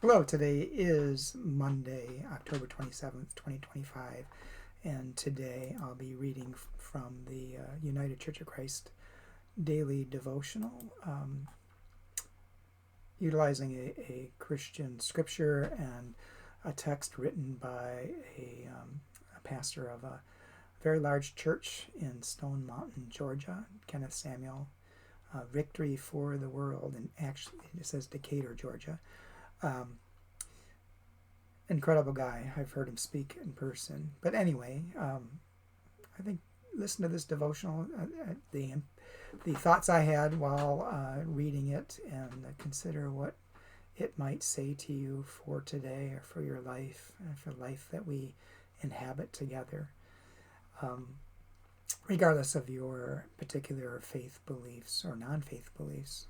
Hello, today is Monday, October 27th, 2025, and today I'll be reading from the United Church of Christ Daily Devotional, utilizing a Christian scripture and a text written by a pastor of a very large church in Stone Mountain, Georgia, Kenneth Samuel. Victory for the World, and actually it says Decatur, Georgia. Um, Incredible guy. I've heard him speak in person. But anyway, I think listen to this devotional, the thoughts I had while reading it, and consider what it might say to you for today or for your life, and for life that we inhabit together, um, regardless of your particular faith beliefs or non-faith beliefs.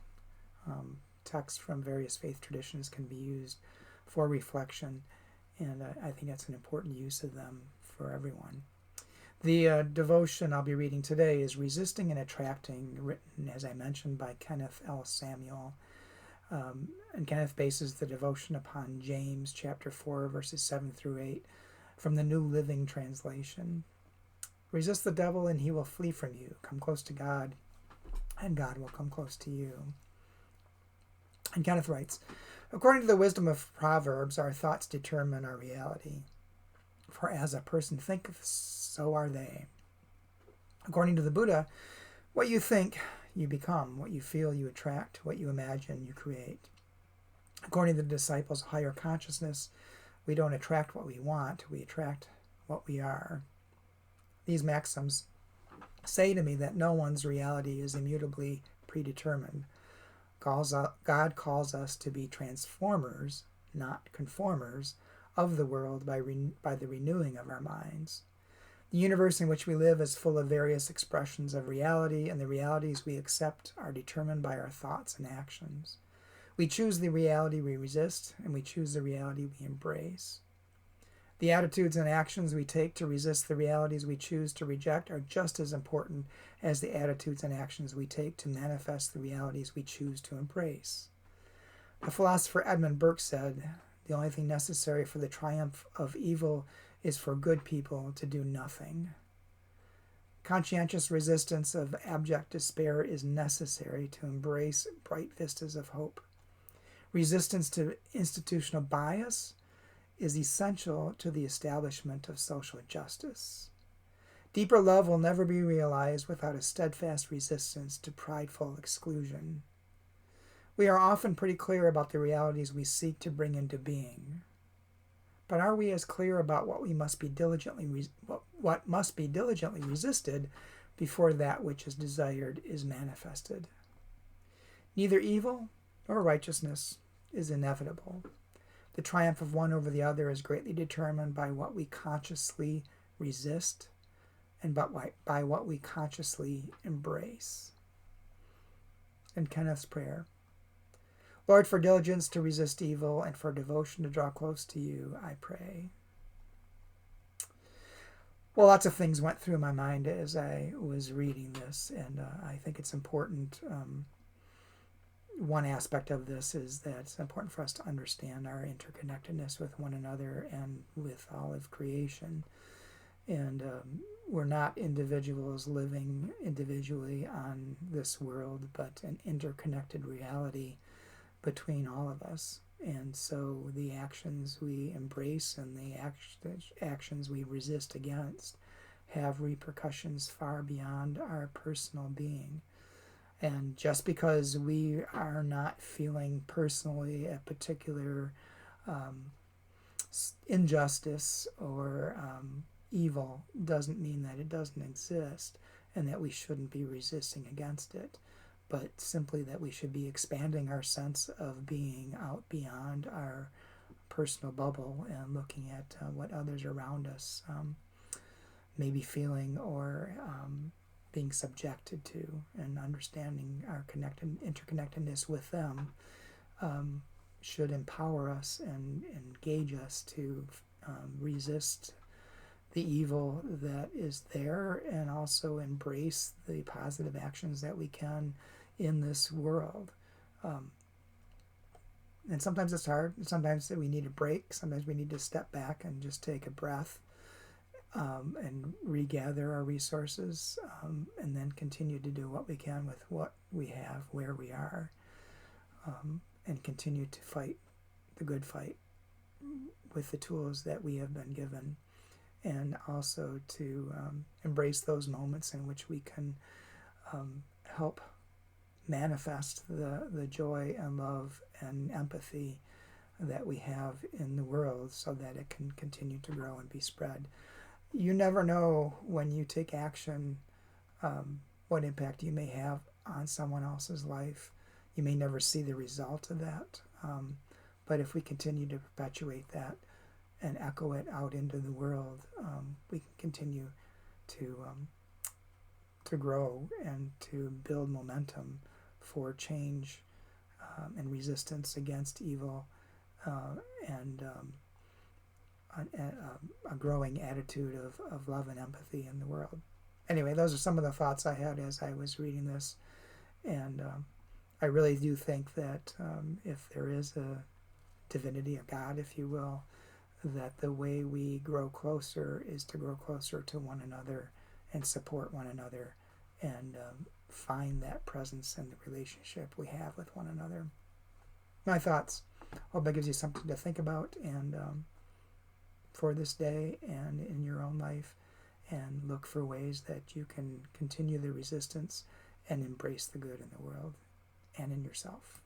Texts from various faith traditions can be used for reflection, and I think that's an important use of them for everyone. The devotion I'll be reading today is Resisting and Attracting, written, as I mentioned, by Kenneth L. Samuel. And Kenneth bases the devotion upon James chapter 4, verses 7 through 8 from the New Living Translation. Resist the devil and he will flee from you. Come close to God and God will come close to you. And Kenneth writes, according to the wisdom of Proverbs, our thoughts determine our reality. For as a person thinketh, so are they. According to the Buddha, what you think, you become. What you feel, you attract. What you imagine, you create. According to the disciples of higher consciousness, we don't attract what we want, we attract what we are. These maxims say to me that no one's reality is immutably predetermined. God calls us to be transformers, not conformers, of the world by the renewing of our minds. The universe in which we live is full of various expressions of reality, and the realities we accept are determined by our thoughts and actions. We choose the reality we resist, and we choose the reality we embrace. The attitudes and actions we take to resist the realities we choose to reject are just as important as the attitudes and actions we take to manifest the realities we choose to embrace. The philosopher Edmund Burke said, the only thing necessary for the triumph of evil is for good people to do nothing. Conscientious resistance of abject despair is necessary to embrace bright vistas of hope. Resistance to institutional bias is essential to the establishment of social justice. Deeper love will never be realized without a steadfast resistance to prideful exclusion. We are often pretty clear about the realities we seek to bring into being. But are we as clear about what must be diligently resisted before that which is desired is manifested? Neither evil nor righteousness is inevitable. The triumph of one over the other is greatly determined by what we consciously resist and by what we consciously embrace. And Kenneth's prayer. Lord, for diligence to resist evil and for devotion to draw close to you, I pray. Well, lots of things went through my mind as I was reading this, and I think it's important. One aspect of this is that it's important for us to understand our interconnectedness with one another and with all of creation. And we're not individuals living individually on this world, but an interconnected reality between all of us. And so the actions we embrace and the actions we resist against have repercussions far beyond our personal being. And just because we are not feeling personally a particular injustice or evil doesn't mean that it doesn't exist and that we shouldn't be resisting against it, but simply that we should be expanding our sense of being out beyond our personal bubble and looking at what others around us may be feeling or being subjected to, and understanding our interconnectedness with them should empower us and engage us to resist the evil that is there and also embrace the positive actions that we can in this world. And sometimes it's hard. Sometimes we need a break. Sometimes we need to step back and just take a breath, and regather our resources, and then continue to do what we can with what we have, where we are, and continue to fight the good fight with the tools that we have been given, and also to embrace those moments in which we can help manifest the joy and love and empathy that we have in the world so that it can continue to grow and be spread. You never know when you take action what impact you may have on someone else's life. You may never see the result of that, but if we continue to perpetuate that and echo it out into the world, we can continue to grow and to build momentum for change, and resistance against evil, and a growing attitude of love and empathy in the world. Anyway, those are some of the thoughts I had as I was reading this, and I really do think that if there is a divinity, a God, if you will, that the way we grow closer is to grow closer to one another and support one another, and find that presence in the relationship we have with one another. My thoughts. Hope that gives you something to think about, and for this day and in your own life, and look for ways that you can continue the resistance and embrace the good in the world and in yourself.